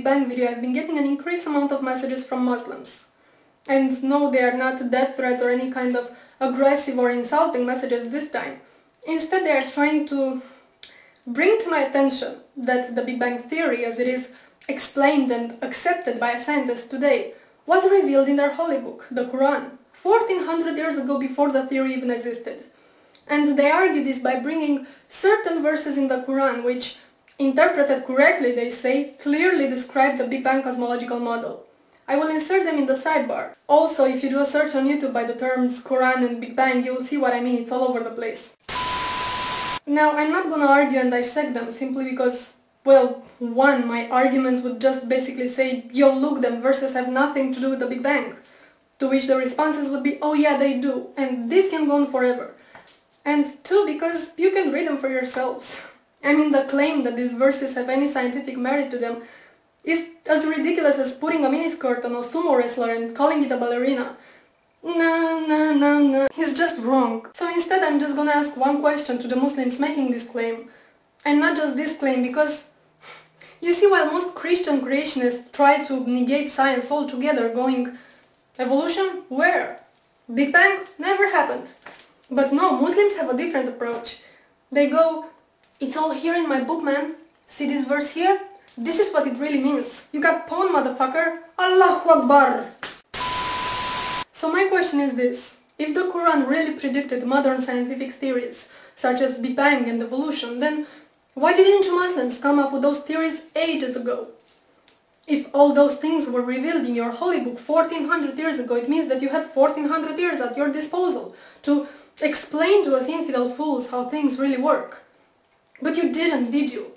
Big Bang video, I've been getting an increased amount of messages from Muslims. And no, they are not death threats or any kind of aggressive or insulting messages this time. Instead, they are trying to bring to my attention that the Big Bang theory, as it is explained and accepted by scientists today, was revealed in their holy book, the Quran, 1400 years ago before the theory even existed. And they argue this by bringing certain verses in the Quran which, interpreted correctly, they say, clearly describe the Big Bang cosmological model. I will insert them in the sidebar. Also, if you do a search on YouTube by the terms Quran and Big Bang, you will see what I mean, it's all over the place. Now, I'm not gonna argue and dissect them simply because, well, one, my arguments would just basically say, yo, look, them verses have nothing to do with the Big Bang. To which the responses would be, oh yeah, they do, and this can go on forever. And two, because you can read them for yourselves. I mean, the claim that these verses have any scientific merit to them is as ridiculous as putting a miniskirt on a sumo wrestler and calling it a ballerina. No. He's just wrong. So instead I'm just gonna ask one question to the Muslims making this claim. And not just this claim, because you see, while most Christian creationists try to negate science altogether, going, evolution? Where? Big Bang? Never happened. But no, Muslims have a different approach. They go, it's all here in my book, man. See this verse here? This is what it really means. You got pawn, motherfucker. Allahu Akbar. So my question is this. If the Quran really predicted modern scientific theories, such as Big Bang and evolution, then why didn't you Muslims come up with those theories ages ago? If all those things were revealed in your holy book 1400 years ago, it means that you had 1400 years at your disposal to explain to us infidel fools how things really work. But you didn't, did you?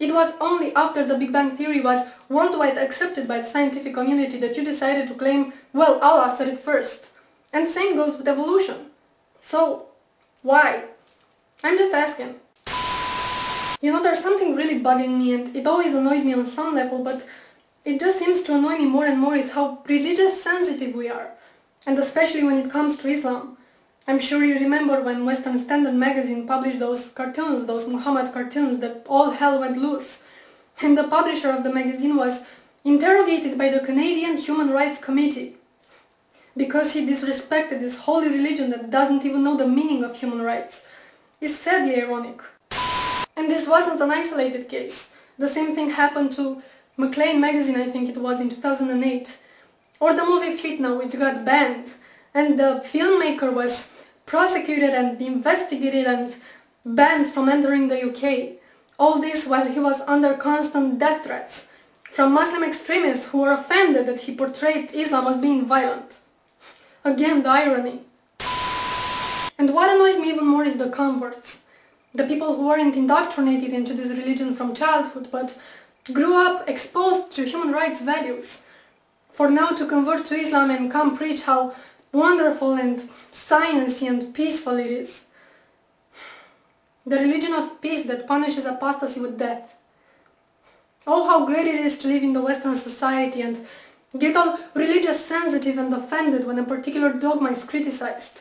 It was only after the Big Bang theory was worldwide accepted by the scientific community that you decided to claim, well, Allah said it first. And same goes with evolution. So, why? I'm just asking. You know, there's something really bugging me, and it always annoyed me on some level, but it just seems to annoy me more and more, is how religious sensitive we are. And especially when it comes to Islam. I'm sure you remember when Western Standard magazine published those cartoons, those Muhammad cartoons, that all hell went loose. And the publisher of the magazine was interrogated by the Canadian Human Rights Committee because he disrespected this holy religion that doesn't even know the meaning of human rights. It's sadly ironic. And this wasn't an isolated case. The same thing happened to Maclean magazine, I think it was, in 2008. Or the movie Fitna, which got banned. And the filmmaker was prosecuted and investigated and banned from entering the UK. All this while he was under constant death threats from Muslim extremists who were offended that he portrayed Islam as being violent. Again, the irony. And what annoys me even more is the converts. The people who weren't indoctrinated into this religion from childhood, but grew up exposed to human rights values. For now to convert to Islam and come preach how wonderful and sciencey and peaceful it is. The religion of peace that punishes apostasy with death. Oh, how great it is to live in the Western society and get all religious sensitive and offended when a particular dogma is criticized.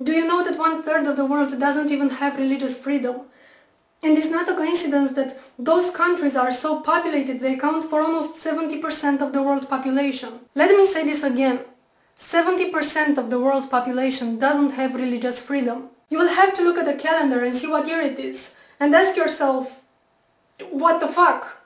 Do you know that 1/3 of the world doesn't even have religious freedom? And it's not a coincidence that those countries are so populated, they account for almost 70% of the world population. Let me say this again. 70% of the world population doesn't have religious freedom. You will have to look at the calendar and see what year it is, and ask yourself, what the fuck?